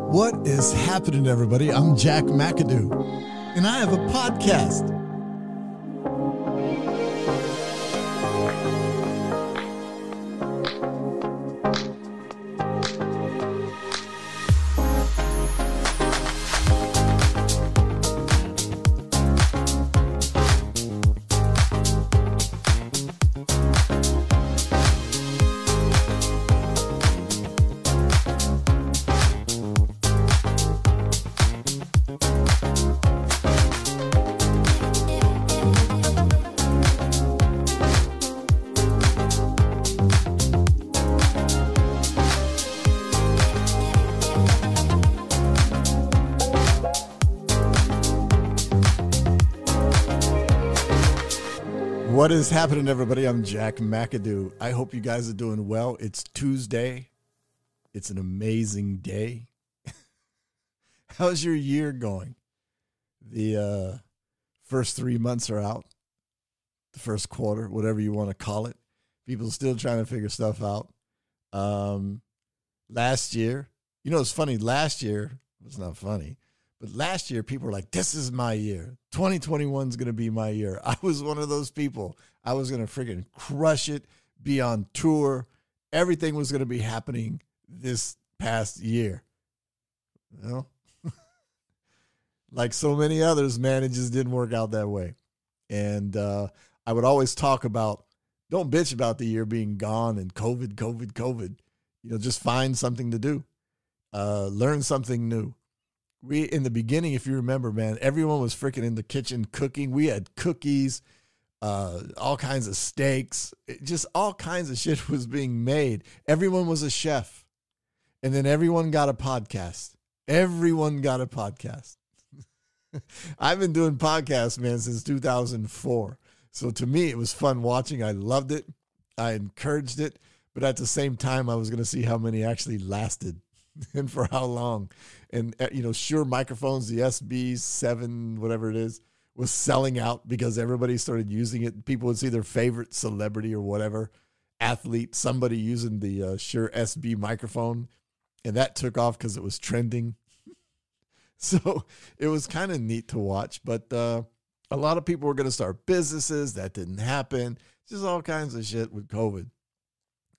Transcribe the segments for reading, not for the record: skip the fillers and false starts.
What is happening, everybody? I'm Jack McAdoo, and I have a podcast. What is happening, everybody? I'm Jack McAdoo. I hope you guys are doing well. It's Tuesday. It's an amazing day. How's your year going? The first 3 months are out. The first quarter, whatever you want to call it. People are still trying to figure stuff out. Last year, it's funny. Last year, it's not funny. But last year, people were like, this is my year. 2021 is going to be my year. I was one of those people. I was going to freaking crush it, be on tour. Everything was going to be happening this past year. Like so many others, man, it just didn't work out that way. And I would always talk about, don't bitch about the year being gone and COVID. Just find something to do. Learn something new. In the beginning, if you remember, man, everyone was freaking in the kitchen cooking. We had cookies, all kinds of steaks, just all kinds of shit was being made. Everyone was a chef. And then everyone got a podcast. I've been doing podcasts, man, since 2004. So to me, it was fun watching. I loved it. I encouraged it. But at the same time, I was going to see how many actually lasted. And for how long. And, Shure microphones, the SB7, whatever it is, was selling out because everybody started using it. People would see their favorite celebrity or whatever, athlete, somebody using the Shure SB microphone. And that took off because it was trending. So it was kind of neat to watch. But a lot of people were going to start businesses. That didn't happen. Just all kinds of shit with COVID.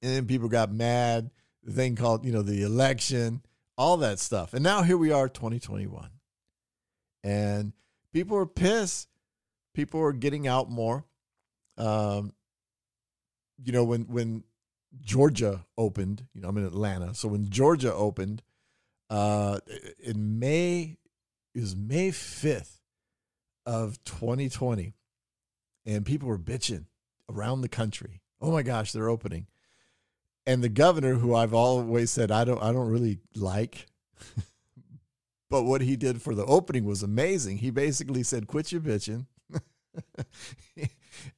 And then people got mad. The thing called, the election, all that stuff. And now here we are, 2021. And people are pissed. People are getting out more. When Georgia opened, I'm in Atlanta. So when Georgia opened, in May 5th of 2020, and people were bitching around the country. Oh my gosh, they're opening. And the governor, who I've always said I don't really like, but what he did for the opening was amazing. He basically said, quit your bitching. And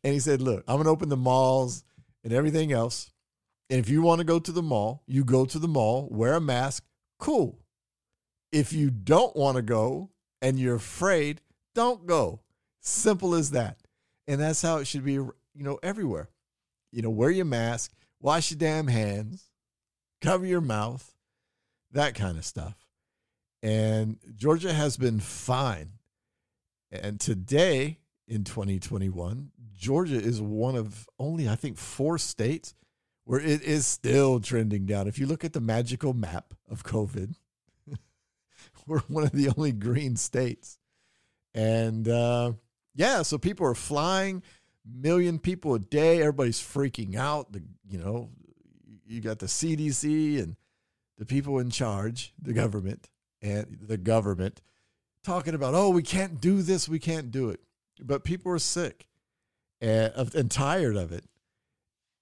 he said, look, I'm going to open the malls and everything else. And if you want to go to the mall, you go to the mall, wear a mask, cool. If you don't want to go and you're afraid, don't go. Simple as that. And that's how it should be, everywhere. Wear your mask. Wash your damn hands, cover your mouth, that kind of stuff. And Georgia has been fine. And today, in 2021, Georgia is one of only, I think, 4 states where it is still trending down. If you look at the magical map of COVID, we're one of the only green states. And, so people are flying. Million people a day. Everybody's freaking out. You got the CDC and the people in charge, the government talking about, oh, we can't do this. We can't do it. But people are sick and tired of it.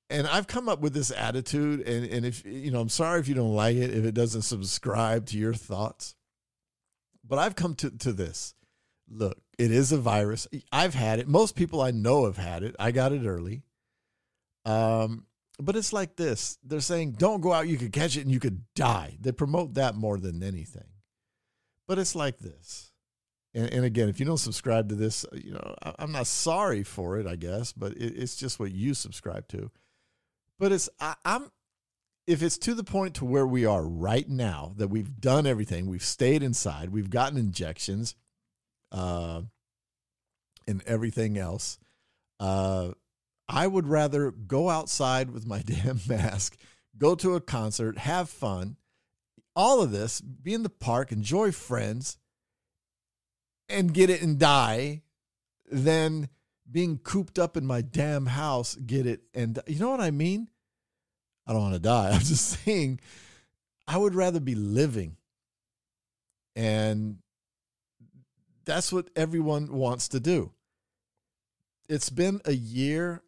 And I've come up with this attitude. And if, I'm sorry if you don't like it, if it doesn't subscribe to your thoughts, but I've come to this. Look, it is a virus. I've had it. Most people I know have had it. I got it early. But it's like this. They're saying, don't go out. You could catch it and you could die. They promote that more than anything. But it's like this. And again, if you don't subscribe to this, I'm not sorry for it, I guess, but it's just what you subscribe to. But if it's to the point to where we are right now, that we've done everything, we've stayed inside, we've gotten injections, and everything else, I would rather go outside with my damn mask, go to a concert, have fun, all of this, be in the park, enjoy friends, and get it and die, than being cooped up in my damn house, get it. And you know what I mean? I don't want to die. I'm just saying I would rather be living. And that's what everyone wants to do. It's been a year,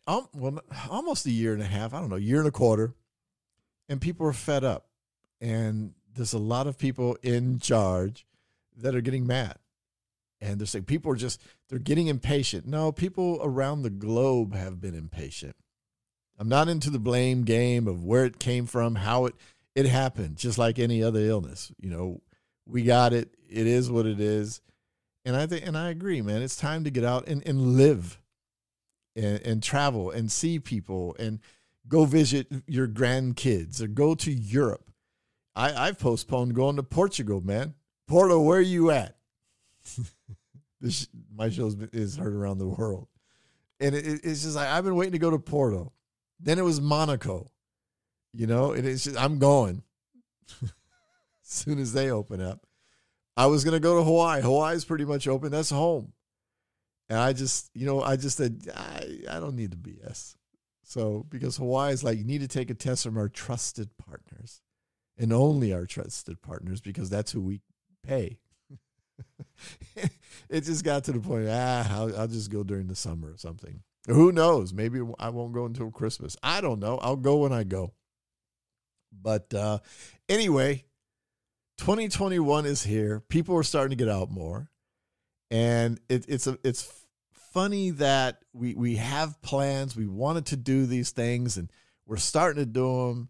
almost a year and a half, I don't know, a year and a quarter, and people are fed up. And there's a lot of people in charge that are getting mad. And they're saying people are they're getting impatient. No, people around the globe have been impatient. I'm not into the blame game of where it came from, how it happened, just like any other illness. You know, we got it. It is what it is. And I agree, man. It's time to get out and live and travel and see people and go visit your grandkids or go to Europe. I've postponed going to Portugal, man. Porto, where are you at? My show is heard around the world. And it's just like, I've been waiting to go to Porto. Then it was Monaco, you know, and it's just, I'm going as soon as they open up. I was going to go to Hawaii. Hawaii's pretty much open. That's home. And I just said, I don't need the BS. So, because Hawaii is like, you need to take a test from our trusted partners and only our trusted partners, because that's who we pay. It just got to the point, I'll just go during the summer or something. Who knows? Maybe I won't go until Christmas. I don't know. I'll go when I go. But anyway, 2021 is here. People are starting to get out more. And it's funny that we have plans. We wanted to do these things, and we're starting to do them.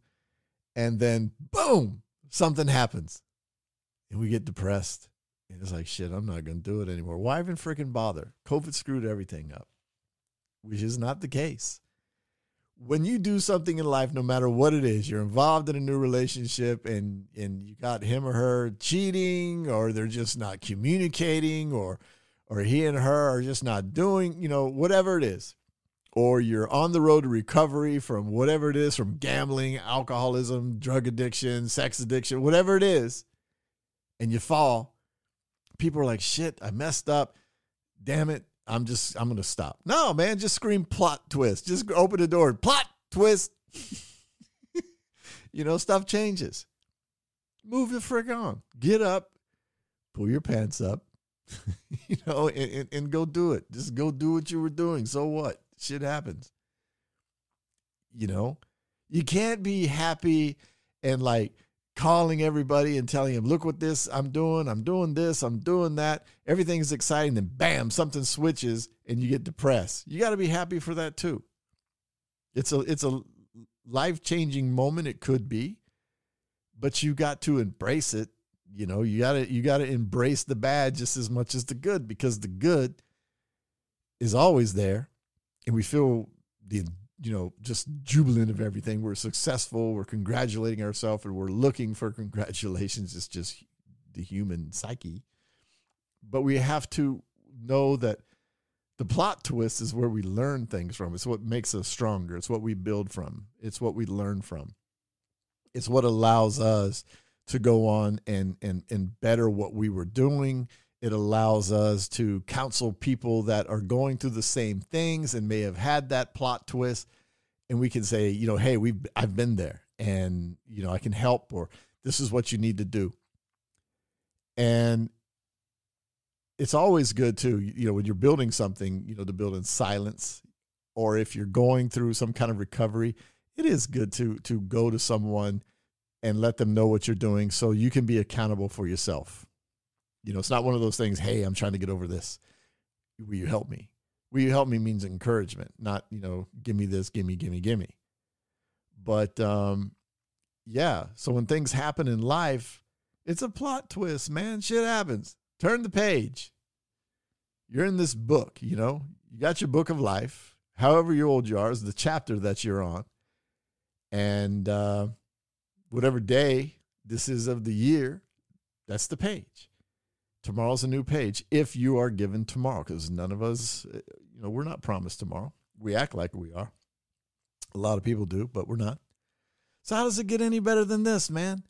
And then, boom, something happens. And we get depressed. And it's like, shit, I'm not going to do it anymore. Why even freaking bother? COVID screwed everything up, which is not the case. When you do something in life, no matter what it is, you're involved in a new relationship and you got him or her cheating, or they're just not communicating, or he and her are just not doing, whatever it is. Or you're on the road to recovery from whatever it is, from gambling, alcoholism, drug addiction, sex addiction, whatever it is, and you fall. People are like, shit, I messed up. Damn it. I'm going to stop. No, man, just scream plot twist. Just open the door. Plot twist. Stuff changes. Move the frick on. Get up. Pull your pants up. And go do it. Just go do what you were doing. So what? Shit happens. You can't be happy and like calling everybody and telling them, look what this I'm doing this, I'm doing that. Everything's exciting. Then bam, something switches and you get depressed. You got to be happy for that too. It's a life-changing moment. It could be, but you got to embrace it. You got to embrace the bad just as much as the good, because the good is always there. And we feel just jubilant of everything. We're successful. We're congratulating ourselves, and we're looking for congratulations. It's just the human psyche. But we have to know that the plot twist is where we learn things from. It's what makes us stronger. It's what we build from. It's what we learn from. It's what allows us to go on and better what we were doing. It allows us to counsel people that are going through the same things and may have had that plot twist. And we can say, hey, I've been there, and, I can help, or this is what you need to do. And it's always good too, when you're building something, to build in silence, or if you're going through some kind of recovery, it is good to go to someone and let them know what you're doing so you can be accountable for yourself. It's not one of those things, hey, I'm trying to get over this. Will you help me? Will you help me means encouragement, not, give me this, give me. But, yeah. So when things happen in life, it's a plot twist, man. Shit happens. Turn the page. You're in this book, you got your book of life, however old you are is the chapter that you're on. And whatever day this is of the year, that's the page. Tomorrow's a new page if you are given tomorrow, because none of us, we're not promised tomorrow. We act like we are. A lot of people do, but we're not. So how does it get any better than this, man?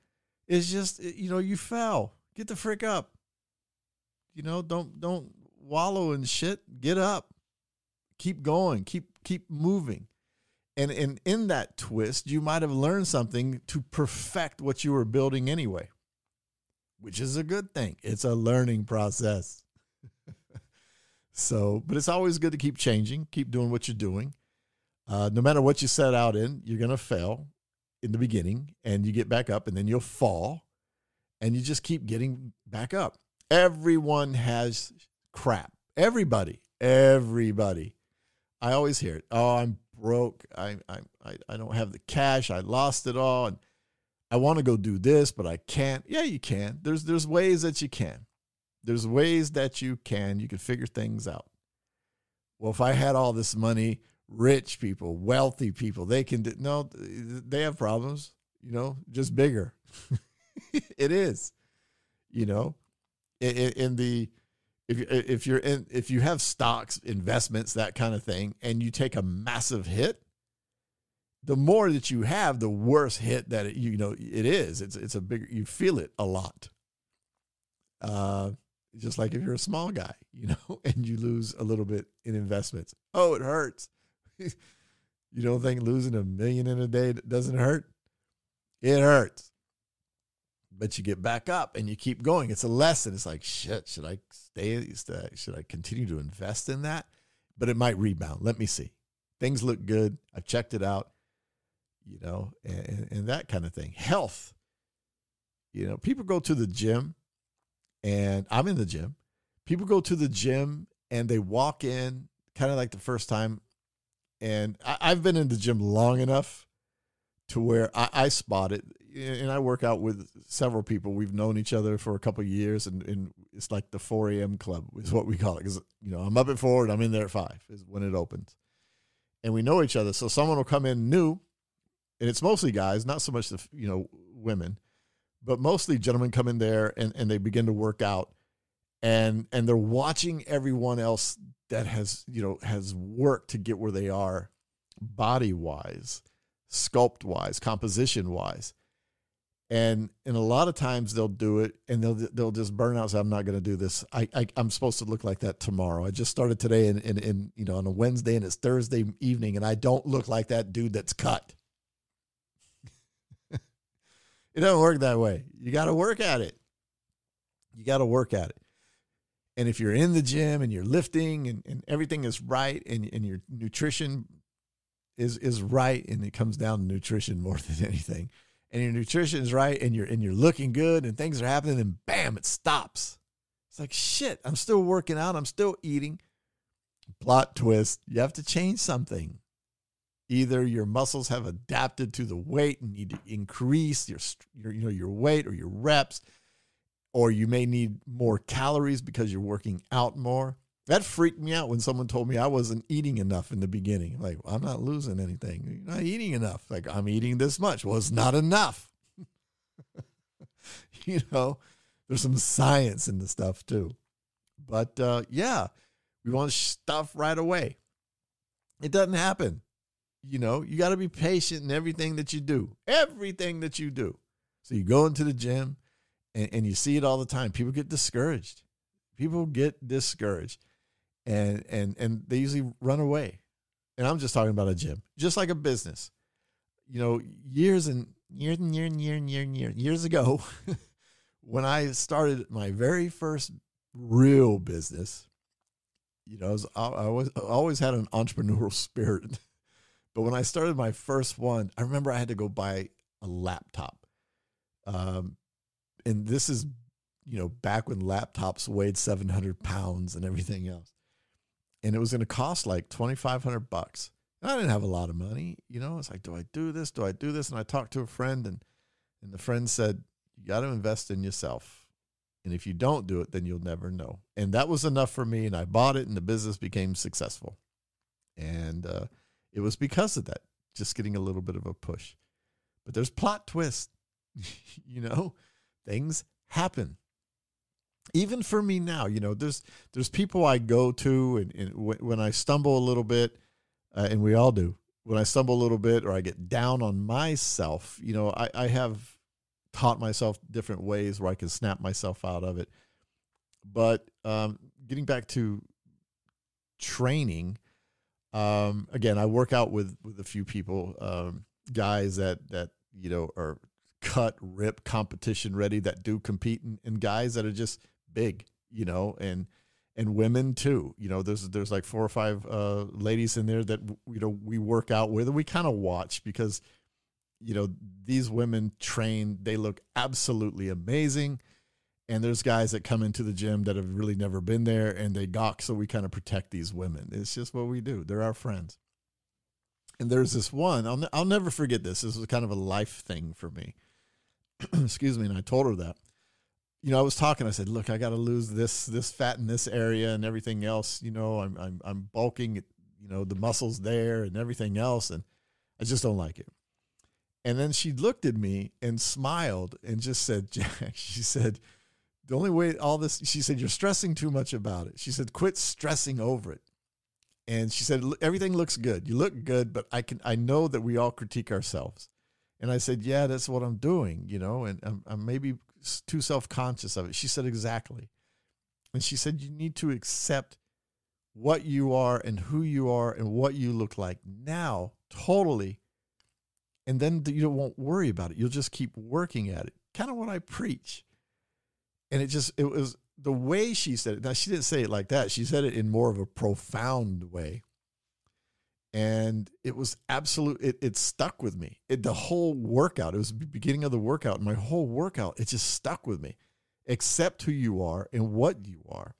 It's just, you fell. Get the frick up. Don't wallow in shit. Get up. Keep going. Keep moving. And in that twist, you might have learned something to perfect what you were building anyway, which is a good thing. It's a learning process. But it's always good to keep changing, keep doing what you're doing. No matter what you set out in, you're going to fail in the beginning, and you get back up, and then you'll fall, and you just keep getting back up. Everyone has crap. Everybody. I always hear it. Oh, I'm broke. I don't have the cash. I lost it all, and I want to go do this, but I can't. Yeah, you can. There's ways that you can. There's ways that you can. You can figure things out. Well, if I had all this money, rich people, wealthy people, they can do. No, they have problems, just bigger. It is, if you have stocks, investments, that kind of thing, and you take a massive hit, the more that you have, the worse hit that it is. It's a bigger, you feel it a lot. Just like if you're a small guy, and you lose a little bit in investments. Oh, it hurts. You don't think losing $1 million in a day doesn't hurt? It hurts. But you get back up and you keep going. It's a lesson. It's like, shit, should I should I continue to invest in that? But it might rebound. Let me see. Things look good. I've checked it out, and that kind of thing. Health. People go to the gym, and I'm in the gym. People go to the gym and they walk in kind of like the first time. And I've been in the gym long enough to where I spot it. And I work out with several people. We've known each other for a couple of years, and it's like the 4 a.m. club is what we call it. Because, I'm up at 4 and I'm in there at 5 is when it opens. And we know each other. So someone will come in new, and it's mostly guys, not so much the women, but mostly gentlemen come in there and they begin to work out. And they're watching everyone else that has worked to get where they are body-wise, sculpt-wise, composition-wise. And a lot of times they'll do it and they'll just burn out and say, I'm not going to do this. I'm supposed to look like that tomorrow. I just started today in on a Wednesday, and it's Thursday evening, and I don't look like that dude that's cut. It doesn't work that way. You got to work at it. And if you're in the gym and you're lifting and everything is right and your nutrition is right, and it comes down to nutrition more than anything, and your nutrition is right and you're looking good and things are happening, and bam, it stops. It's like, shit, I'm still working out. I'm still eating. Plot twist. You have to change something. Either your muscles have adapted to the weight and need to increase your weight or your reps, or you may need more calories because you're working out more. That freaked me out when someone told me I wasn't eating enough in the beginning. Like, I'm not losing anything. You're not eating enough. Like, I'm eating this much. Well, it's not enough. There's some science in the stuff too. But we want stuff right away. It doesn't happen. You got to be patient in everything that you do. Everything that you do. So you go into the gym, and you see it all the time. People get discouraged. And they usually run away. And I'm just talking about a gym, just like a business. Years ago, when I started my very first real business, I always had an entrepreneurial spirit. But when I started my first one, I remember I had to go buy a laptop. And this is, back when laptops weighed 700 pounds and everything else. And it was going to cost like $2,500. I didn't have a lot of money. It's like, do I do this? Do I do this? And I talked to a friend, and the friend said, you got to invest in yourself. And if you don't do it, then you'll never know. And that was enough for me. And I bought it, and the business became successful. And it was because of that, just getting a little bit of a push. But there's plot twists. You know, things happen. Even for me now, you know, there's people I go to, and when I stumble a little bit, and we all do, when I stumble a little bit or I get down on myself, you know, I have taught myself different ways where I can snap myself out of it. But getting back to training, again, I work out with a few people, guys that you know are cut, rip, competition ready, that do compete, and guys that are just big, you know, and women too. You know, there's like 4 or 5 ladies in there that, you know, we work out with, and we kind of watch because, you know, these women train, they look absolutely amazing. And there's guys that come into the gym that have really never been there, and they gawk. So we kind of protect these women. It's just what we do. They're our friends. And there's this one, I'll never forget this. This was kind of a life thing for me. Excuse me. And I told her that, you know, I was talking, I said, look, I got to lose this fat in this area and everything else. You know, I'm bulking, you know, the muscles there and everything else. And I just don't like it. And then she looked at me and smiled and just said, Jack, she said, the only way all this, she said, you're stressing too much about it. She said, quit stressing over it. And she said, everything looks good. You look good, but I know that we all critique ourselves. And I said, yeah, that's what I'm doing, you know, and I'm maybe too self-conscious of it. She said, exactly. And she said, you need to accept what you are and who you are and what you look like now, totally. And then you won't worry about it. You'll just keep working at it. Kind of what I preach. And it was the way she said it. Now, she didn't say it like that. She said it in more of a profound way. And it was it stuck with me. The whole workout, it was the beginning of the workout. And my whole workout, it just stuck with me. Accept who you are and what you are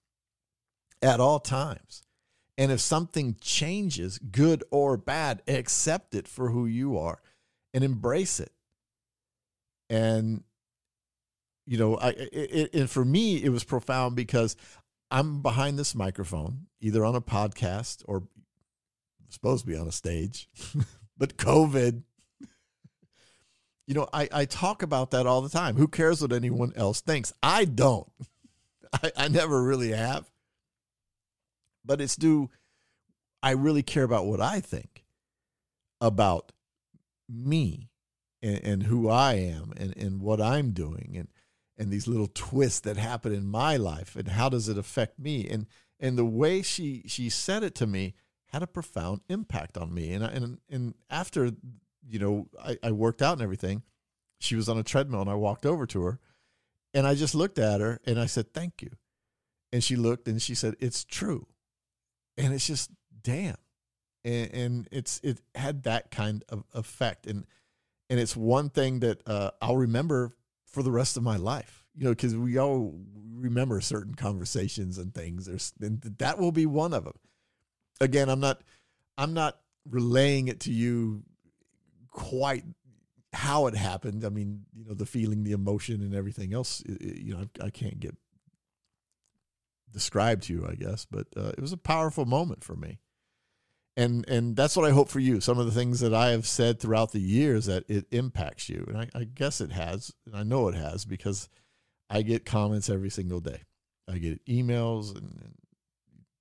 at all times. And if something changes, good or bad, accept it for who you are and embrace it. And you know, and for me, it was profound because I'm behind this microphone, either on a podcast or supposed to be on a stage, but COVID, you know, I talk about that all the time. Who cares what anyone else thinks? I don't. I never really have. But I really care about what I think about me and who I am and what I'm doing and these little twists that happen in my life and how does it affect me? And the way she said it to me had a profound impact on me. And after, you know, I worked out and everything, she was on a treadmill and I walked over to her and I just looked at her and I said, thank you. And she looked and she said, it's true. And it's just, damn. And it had that kind of effect. And it's one thing that I'll remember for the rest of my life, you know, because we all remember certain conversations and things. And that will be one of them. Again, I'm not relaying it to you quite how it happened. I mean, you know, the feeling, the emotion, and everything else. You know, I can't get described to you, I guess, but it was a powerful moment for me. And that's what I hope for you. Some of the things that I have said throughout the years, that it impacts you. And I guess it has, and I know it has, because I get comments every single day. I get emails and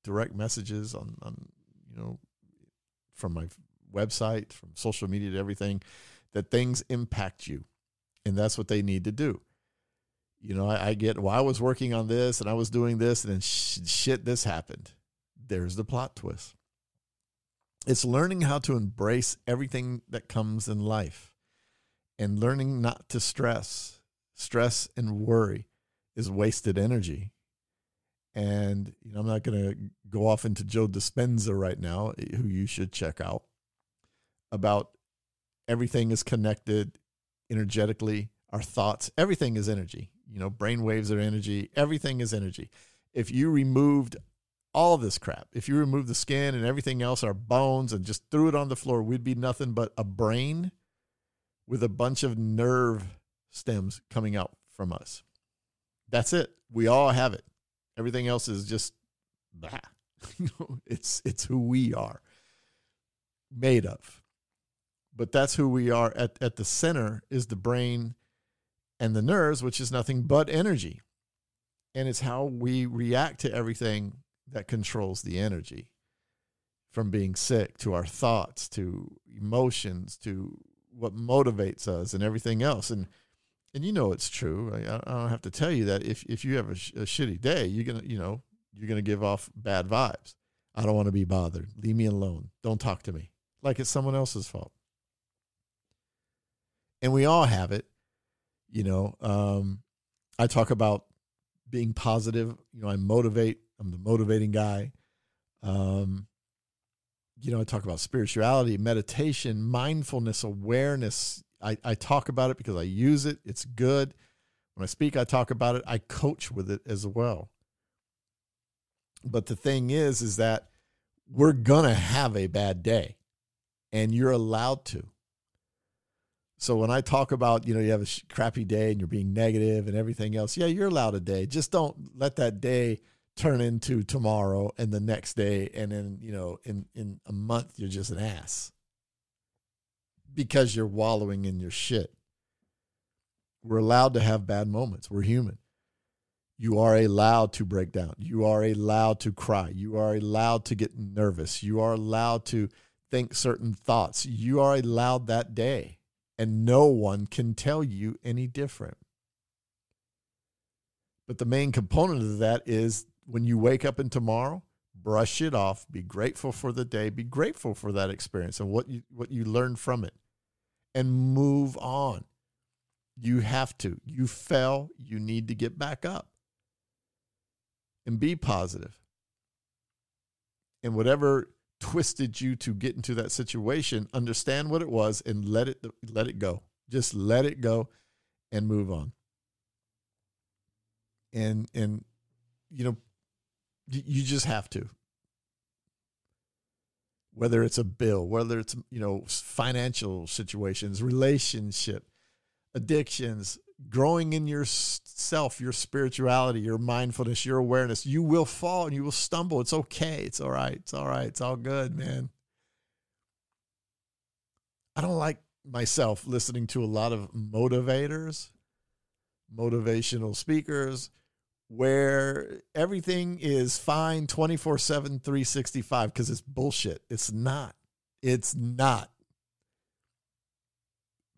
direct messages on, you know, from my website, from social media to everything, that things impact you. And that's what they need to do. You know, I get, well, I was working on this and I was doing this and then shit, this happened. There's the plot twist. It's learning how to embrace everything that comes in life and learning not to stress. Stress and worry is wasted energy. And, you know, I'm not going to go off into Joe Dispenza right now, who you should check out, about everything is connected energetically. Our thoughts, everything is energy. You know, brain waves are energy. Everything is energy. If you removed all this crap, if you removed the skin and everything else, our bones, and just threw it on the floor, we'd be nothing but a brain with a bunch of nerve stems coming out from us. That's it. We all have it. Everything else is just, bah. You know, it's who we are made of. But that's who we are. At the center is the brain and the nerves, which is nothing but energy. And it's how we react to everything that controls the energy, from being sick to our thoughts to emotions to what motivates us and everything else. And you know it's true. I don't have to tell you that if you have a shitty day, you're gonna give off bad vibes. I don't want to be bothered. Leave me alone. Don't talk to me. Like it's someone else's fault. And we all have it. I talk about being positive. I motivate. I'm the motivating guy. I talk about spirituality, meditation, mindfulness, awareness. I talk about it because I use it. It's good. When I speak, I talk about it. I coach with it as well. But the thing is that we're going to have a bad day, and you're allowed to. So when I talk about, you have a crappy day and you're being negative and everything else, yeah, you're allowed a day. Just don't let that day turn into tomorrow and the next day. And then, in a month, you're just an ass because you're wallowing in your shit. We're allowed to have bad moments. We're human. You are allowed to break down. You are allowed to cry. You are allowed to get nervous. You are allowed to think certain thoughts. You are allowed that day. And no one can tell you any different. But the main component of that is when you wake up in tomorrow, brush it off, be grateful for the day, be grateful for that experience and what you learned from it, and move on. You have to. You fell, you need to get back up. And be positive. And whatever twisted you to get into that situation, understand what it was and let it go. Just let it go and move on. And you just have to. Whether it's a bill, whether it's financial situations, relationship, addictions, growing in yourself, your spirituality, your mindfulness, your awareness, you will fall and you will stumble. It's okay. It's all right. It's all right. It's all good, man. I don't like myself listening to a lot of motivators, motivational speakers, where everything is fine 24/7, 365, because it's bullshit. It's not. It's not.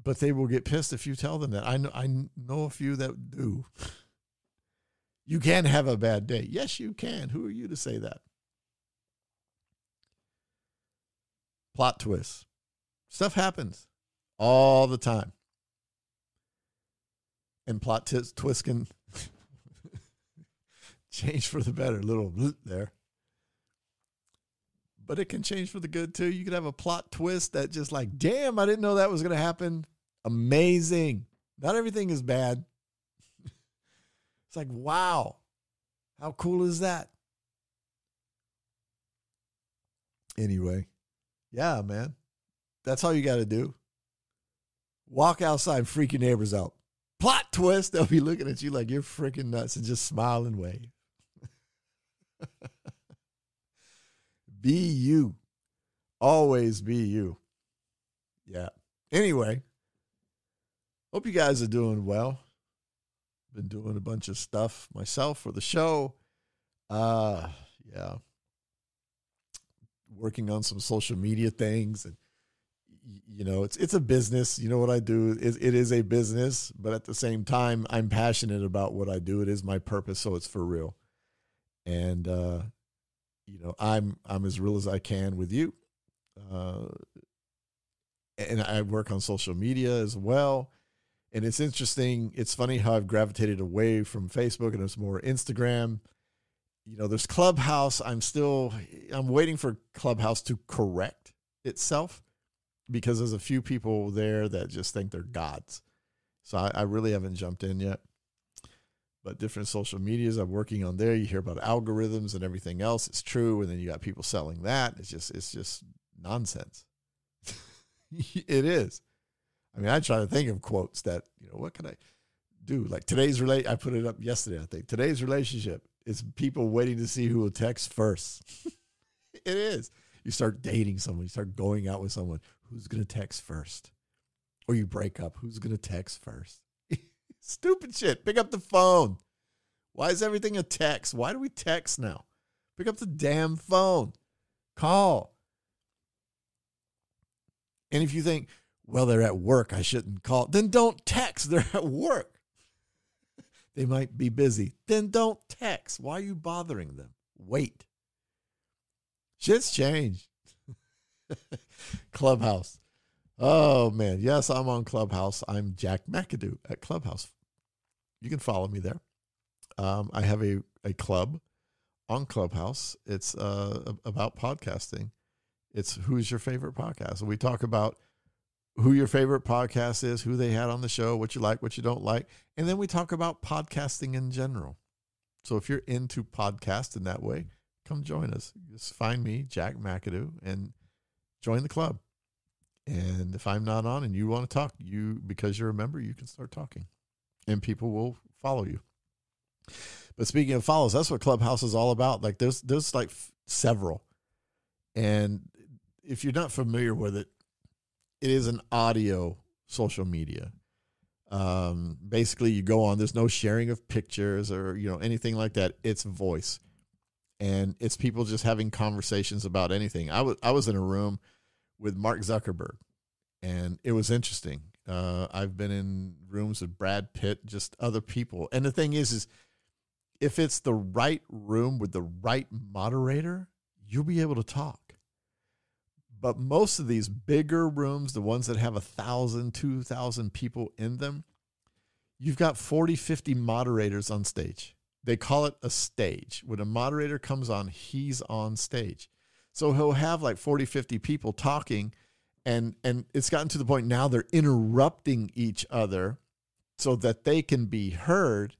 But they will get pissed if you tell them that. I know a few that do. You can have a bad day. Yes, you can. Who are you to say that? Plot twists. Stuff happens all the time. And plot twists can change for the better. A little there. But it can change for the good too. You could have a plot twist that just like, damn, I didn't know that was going to happen. Amazing. Not everything is bad. It's like, wow, how cool is that? Anyway, yeah, man, that's all you got to do. Walk outside, freak your neighbors out. Plot twist. They'll be looking at you like you're freaking nuts and just smile and wave. Be you. Always be you. Yeah. Anyway, hope you guys are doing well. Been doing a bunch of stuff myself for the show. Yeah. Working on some social media things. And, it's a business. You know what I do? It is a business. But at the same time, I'm passionate about what I do. It is my purpose, so it's for real. And, I'm as real as I can with you. And I work on social media as well. And it's interesting. It's funny how I've gravitated away from Facebook and it's more Instagram. There's Clubhouse. I'm waiting for Clubhouse to correct itself because there's a few people there that just think they're gods. So I really haven't jumped in yet. But different social medias I'm working on there. You hear about algorithms and everything else. It's true. And then you got people selling that. It's just nonsense. It is. I mean, I try to think of quotes that, what can I do? Like I put it up yesterday, I think. Today's relationship is people waiting to see who will text first. It is. You start dating someone. You start going out with someone. who's going to text first? Or you break up, who's going to text first? Stupid shit. Pick up the phone. Why is everything a text? Why do we text now? Pick up the damn phone. Call. And if you think, well, they're at work, I shouldn't call, then don't text. They're at work. They might be busy. Then don't text. Why are you bothering them? Wait. Shit's changed. Clubhouse. Oh, man. Yes, I'm on Clubhouse. I'm Jack McAdoo at Clubhouse. You can follow me there. I have a club on Clubhouse. It's about podcasting. It's who's your favorite podcast. And we talk about who your favorite podcast is, who they had on the show, what you like, what you don't like. And then we talk about podcasting in general. So if you're into podcasting that way, come join us. Just find me, Jack McAdoo, and join the club. And if I'm not on and you want to talk, because you're a member, you can start talking. And people will follow you. But speaking of follows, that's what Clubhouse is all about. Like there's like several. And if you're not familiar with it, it is an audio social media. Basically, you go on. There's no sharing of pictures or anything like that. It's voice, and it's people just having conversations about anything. I was in a room with Mark Zuckerberg, and it was interesting. I've been in rooms with Brad Pitt, just other people. And the thing is if it's the right room with the right moderator, you'll be able to talk. But most of these bigger rooms, the ones that have 1,000, 2,000 people in them, you've got 40, 50 moderators on stage. They call it a stage. When a moderator comes on, he's on stage. So he'll have like 40, 50 people talking, and it's gotten to the point now they're interrupting each other so that they can be heard.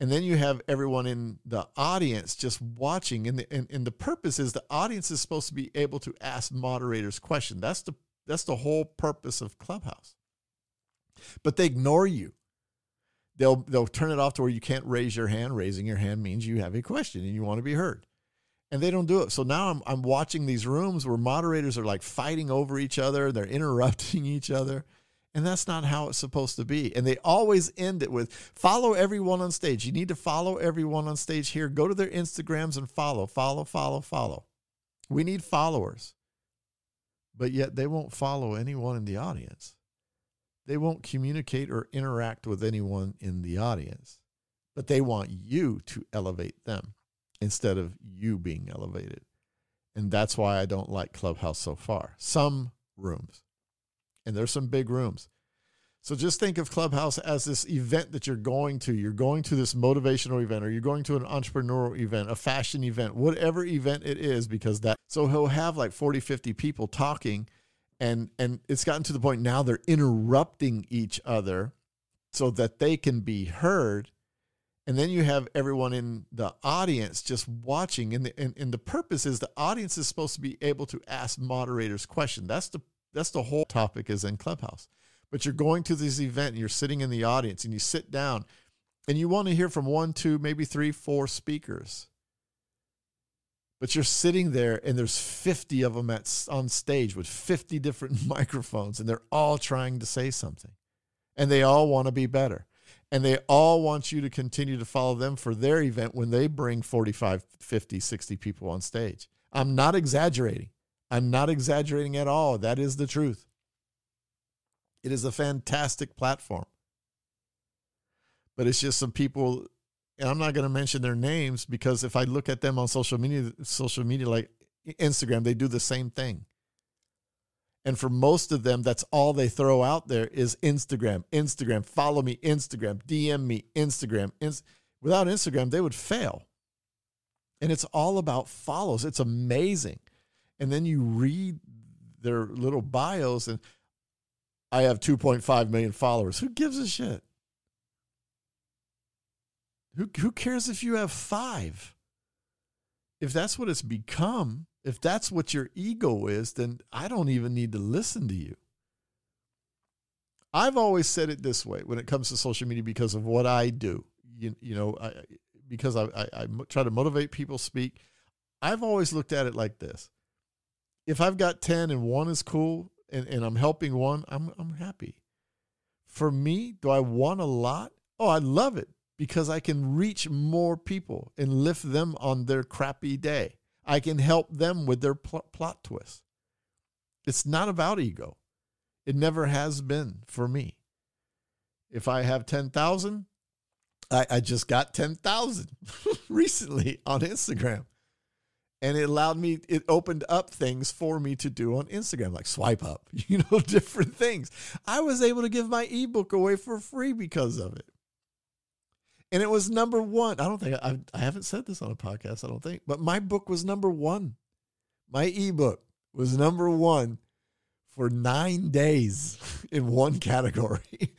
And then you have everyone in the audience just watching. And the purpose is the audience is supposed to be able to ask moderators questions. That's the whole purpose of Clubhouse. But they ignore you. They'll turn it off to where you can't raise your hand. Raising your hand means you have a question and you want to be heard. And they don't do it. So now I'm watching these rooms where moderators are like fighting over each other. They're interrupting each other. And that's not how it's supposed to be. And they always end it with follow everyone on stage. You need to follow everyone on stage here. Go to their Instagrams and follow. We need followers. But yet they won't follow anyone in the audience. They won't communicate or interact with anyone in the audience. But they want you to elevate them instead of you being elevated. And that's why I don't like Clubhouse so far. Some rooms. And there's some big rooms. So just think of Clubhouse as this event that you're going to. You're going to this motivational event, or you're going to an entrepreneurial event, a fashion event, whatever event it is, because so he'll have like 40, 50 people talking, and it's gotten to the point now they're interrupting each other so that they can be heard. And then you have everyone in the audience just watching. And the purpose is the audience is supposed to be able to ask moderators questions. That's the whole topic is in Clubhouse. But you're going to this event and you're sitting in the audience and you sit down and you want to hear from 1, 2, maybe 3, 4 speakers. But you're sitting there and there's 50 of them on stage with 50 different microphones, and they're all trying to say something. And they all want to be better. And they all want you to continue to follow them for their event when they bring 45, 50, 60 people on stage. I'm not exaggerating. I'm not exaggerating at all. That is the truth. It is a fantastic platform. But it's just some people, and I'm not going to mention their names because if I look at them on social media like Instagram, they do the same thing. And for most of them, that's all they throw out there is Instagram, follow me, Instagram, DM me, Instagram. Without Instagram, they would fail. And it's all about follows. It's amazing. And then you read their little bios and I have 2.5 million followers. Who gives a shit? Who cares if you have 5? If that's what it's become, if that's what your ego is, then I don't even need to listen to you. I've always said it this way when it comes to social media because of what I do. Because I try to motivate people, speak. I've always looked at it like this. If I've got 10 and one is cool, and I'm helping one, I'm happy. For me, do I want a lot? Oh, I love it because I can reach more people and lift them on their crappy day. I can help them with their plot twist. It's not about ego. It never has been for me. If I have 10,000, I just got 10,000 recently on Instagram. And it it opened up things for me to do on Instagram, like swipe up, different things. I was able to give my ebook away for free because of it. And it was number one. I haven't said this on a podcast, I don't think, but my book was number one. My ebook was number one for 9 days in one category.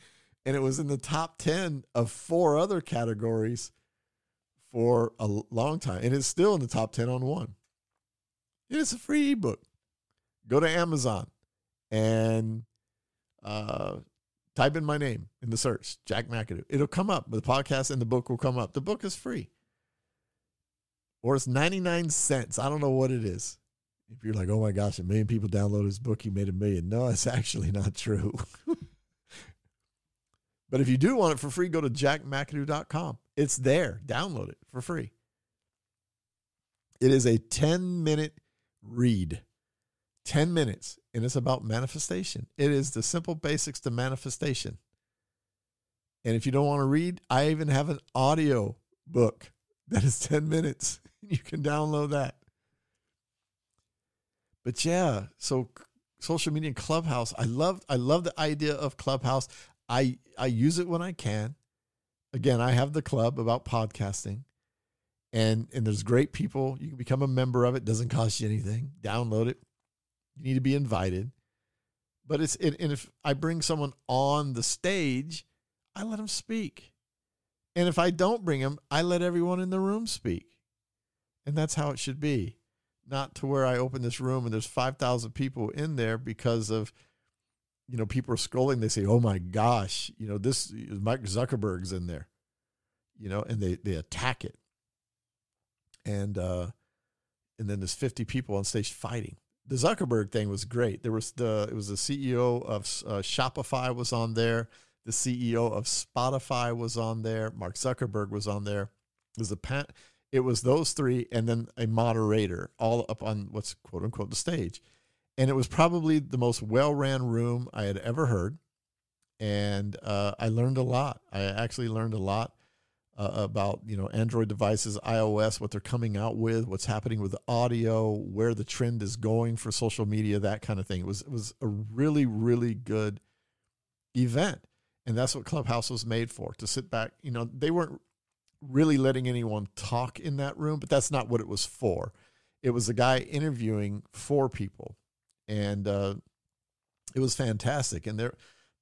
And it was in the top 10 of 4 other categories for a long time. And it's still in the top 10 on one. It is a free ebook. Go to Amazon and type in my name in the search, Jack McAdoo. It'll come up. The podcast and the book will come up. The book is free. Or it's 99 cents. I don't know what it is. If you're like, oh my gosh, 1 million people downloaded his book, he made $1 million. No, it's actually not true. But if you do want it for free, go to jackmcadoo.com. It's there. Download it for free. It is a 10-minute read. 10 minutes. And it's about manifestation. It is the simple basics to manifestation. And if you don't want to read, I even have an audio book that is 10 minutes. You can download that. But yeah, so social media and Clubhouse, I love the idea of Clubhouse. I use it when I can. Again, I have the club about podcasting, and there's great people. You can become a member of it. Doesn't cost you anything. Download it. You need to be invited. But and if I bring someone on the stage, I let them speak. And if I don't bring them, I let everyone in the room speak. And that's how it should be. Not to where I open this room and there's 5,000 people in there because of, people are scrolling. They say, oh my gosh, this Mike Zuckerberg's in there, and they attack it. And then there's 50 people on stage fighting. The Zuckerberg thing was great. It was the CEO of Shopify was on there. The CEO of Spotify was on there. Mark Zuckerberg was on there. It was those three and then a moderator all up on what's quote unquote the stage. And it was probably the most well-ran room I had ever heard. And I learned a lot. I actually learned a lot about, Android devices, iOS, what they're coming out with, what's happening with the audio, where the trend is going for social media, that kind of thing. It was a really, really good event. And that's what Clubhouse was made for, to sit back. They weren't really letting anyone talk in that room, but that's not what it was for. It was a guy interviewing 4 people. And it was fantastic. And there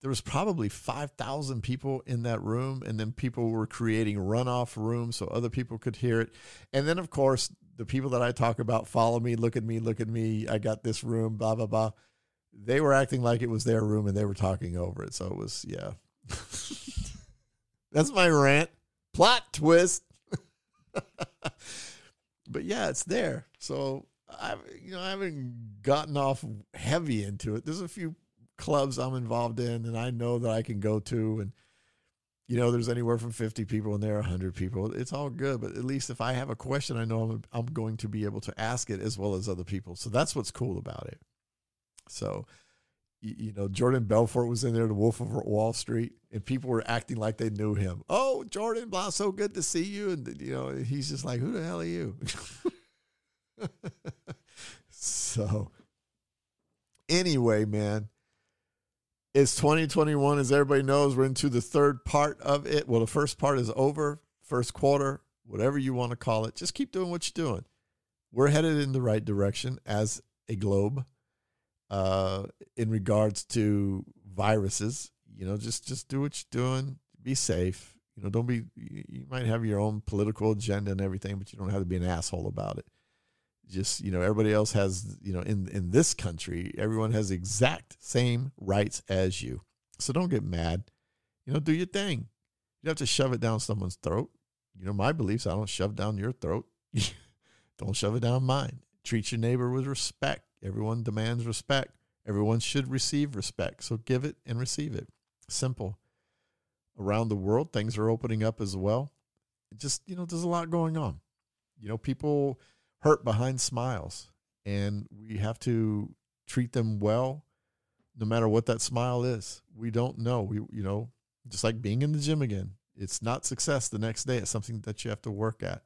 was probably 5,000 people in that room. And then people were creating runoff rooms so other people could hear it. And then, of course, the people that I talk about, follow me, look at me. I got this room, blah, blah, blah. They were acting like it was their room and they were talking over it. So it was, yeah. That's my rant. Plot twist. But yeah, it's there. So I haven't gotten off heavy into it. There's a few clubs I'm involved in and I know that I can go to, and there's anywhere from 50 people in there, 100 people. It's all good, but at least if I have a question, I know I'm going to be able to ask it as well as other people. So that's what's cool about it. So, Jordan Belfort was in there, the Wolf of Wall Street, and people were acting like they knew him. Oh, Jordan, blah, so good to see you. And, he's just like, who the hell are you? So anyway, man, it's 2021. As everybody knows, we're into the third part of it. Well, the first part is over, first quarter, whatever you want to call it. Just keep doing what you're doing. We're headed in the right direction as a globe in regards to viruses. Just do what you're doing. Be safe. You might have your own political agenda and everything, but you don't have to be an asshole about it. Just, everybody else has, in this country, everyone has the exact same rights as you. So don't get mad. Do your thing. You don't have to shove it down someone's throat. My beliefs, I don't shove down your throat. Don't shove it down mine. Treat your neighbor with respect. Everyone demands respect. Everyone should receive respect. So give it and receive it. Simple. Around the world, things are opening up as well. Just, there's a lot going on. People hurt behind smiles, and we have to treat them well no matter what that smile is. We don't know. Just like being in the gym again. It's not success the next day. It's something that you have to work at.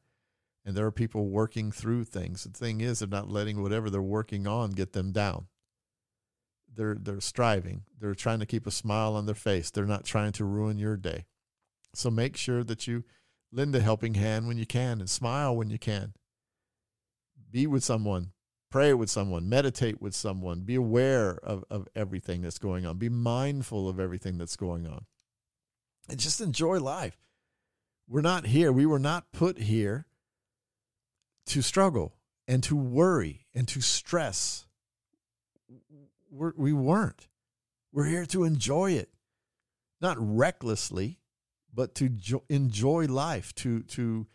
And there are people working through things. The thing is, they're not letting whatever they're working on get them down. They're striving. They're trying to keep a smile on their face. They're not trying to ruin your day. So make sure that you lend a helping hand when you can and smile when you can. Be with someone. Pray with someone. Meditate with someone. Be aware of everything that's going on. Be mindful of everything that's going on. And just enjoy life. We were not put here to struggle and to worry and to stress. We weren't. We're here to enjoy it. Not recklessly, but to enjoy life, to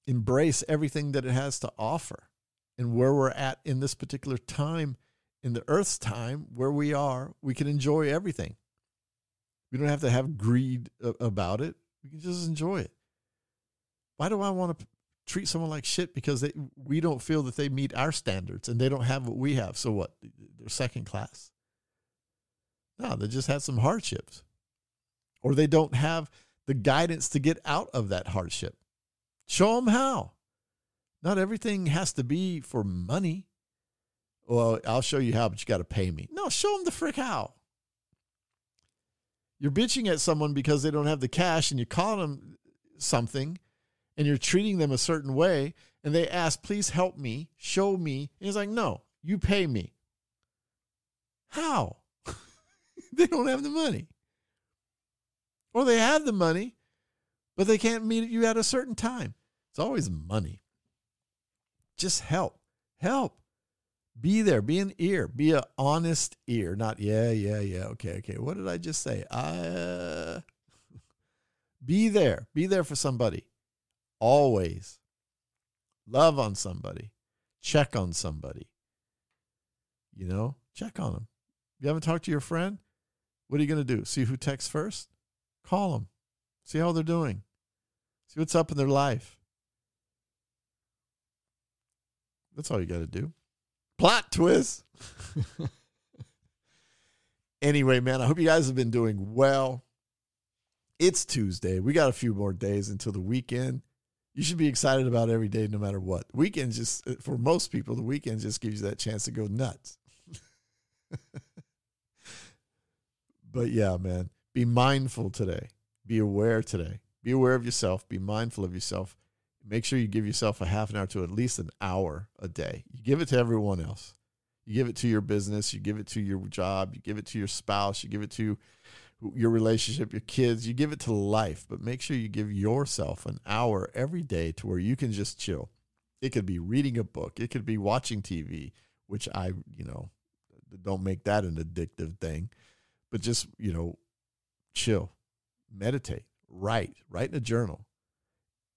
embrace everything that it has to offer. And where we're at in this particular time, in the earth's time, where we are, we can enjoy everything. We don't have to have greed about it. We can just enjoy it. Why do I want to treat someone like shit because we don't feel that they meet our standards and they don't have what we have? So what? They're second class? No, they just had some hardships. Or they don't have the guidance to get out of that hardship. Show them how. Not everything has to be for money. Well, I'll show you how, but you got to pay me. No, show them the frick how. You're bitching at someone because they don't have the cash, and you call them something, and you're treating them a certain way, and they ask, please help me, show me. And he's like, no, you pay me. How? They don't have the money. Or they have the money, but they can't meet you at a certain time. It's always money. Just help. Help. Be there. Be an ear. Be an honest ear. Not, yeah. Okay. What did I just say? Be there. Be there for somebody. Always. Love on somebody. Check on somebody. Check on them. You haven't talked to your friend? What are you going to do? See who texts first? Call them. See how they're doing. See what's up in their life. That's all you got to do. Plot twist. Anyway, man, I hope you guys have been doing well. It's Tuesday. We got a few more days until the weekend. You should be excited about every day no matter what. Weekend just, for most people, the weekend just gives you that chance to go nuts. But yeah, man, be mindful today. Be aware today. Be aware of yourself. Be mindful of yourself. Make sure you give yourself a half an hour to at least an hour a day. You give it to everyone else. You give it to your business. You give it to your job. You give it to your spouse. You give it to your relationship, your kids. You give it to life. But make sure you give yourself an hour every day to where you can just chill. It could be reading a book. It could be watching TV, which I, don't make that an addictive thing. But just, chill, meditate, write in a journal.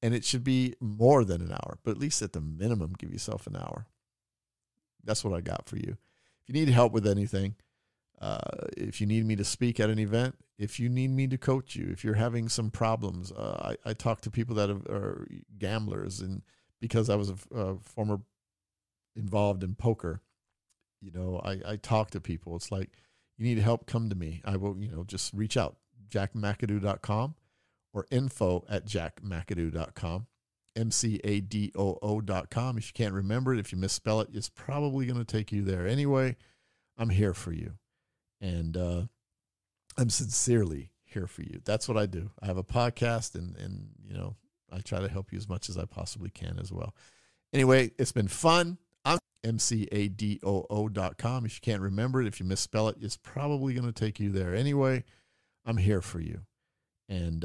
And it should be more than an hour, but at least at the minimum, give yourself an hour. That's what I got for you. If you need help with anything, if you need me to speak at an event, if you need me to coach you, if you're having some problems, I talk to people that are gamblers, and because I was a former involved in poker, I talk to people. It's like, you need help, come to me. I will, just reach out, jackmcadoo.com. or info@jackmcadoo.com, MCADOO.com. If you can't remember it, if you misspell it, it's probably going to take you there. Anyway, I'm here for you. And I'm sincerely here for you. That's what I do. I have a podcast, and I try to help you as much as I possibly can as well. Anyway, it's been fun. I'm MCADOO.com. If you can't remember it, if you misspell it, it's probably going to take you there. Anyway, I'm here for you. And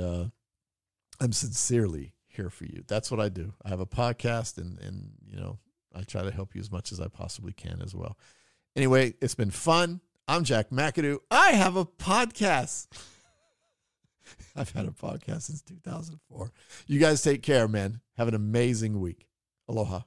I'm sincerely here for you. That's what I do. I have a podcast, and I try to help you as much as I possibly can as well. Anyway, it's been fun. I'm Jack McAdoo. I have a podcast. I've had a podcast since 2004. You guys take care, man. Have an amazing week. Aloha.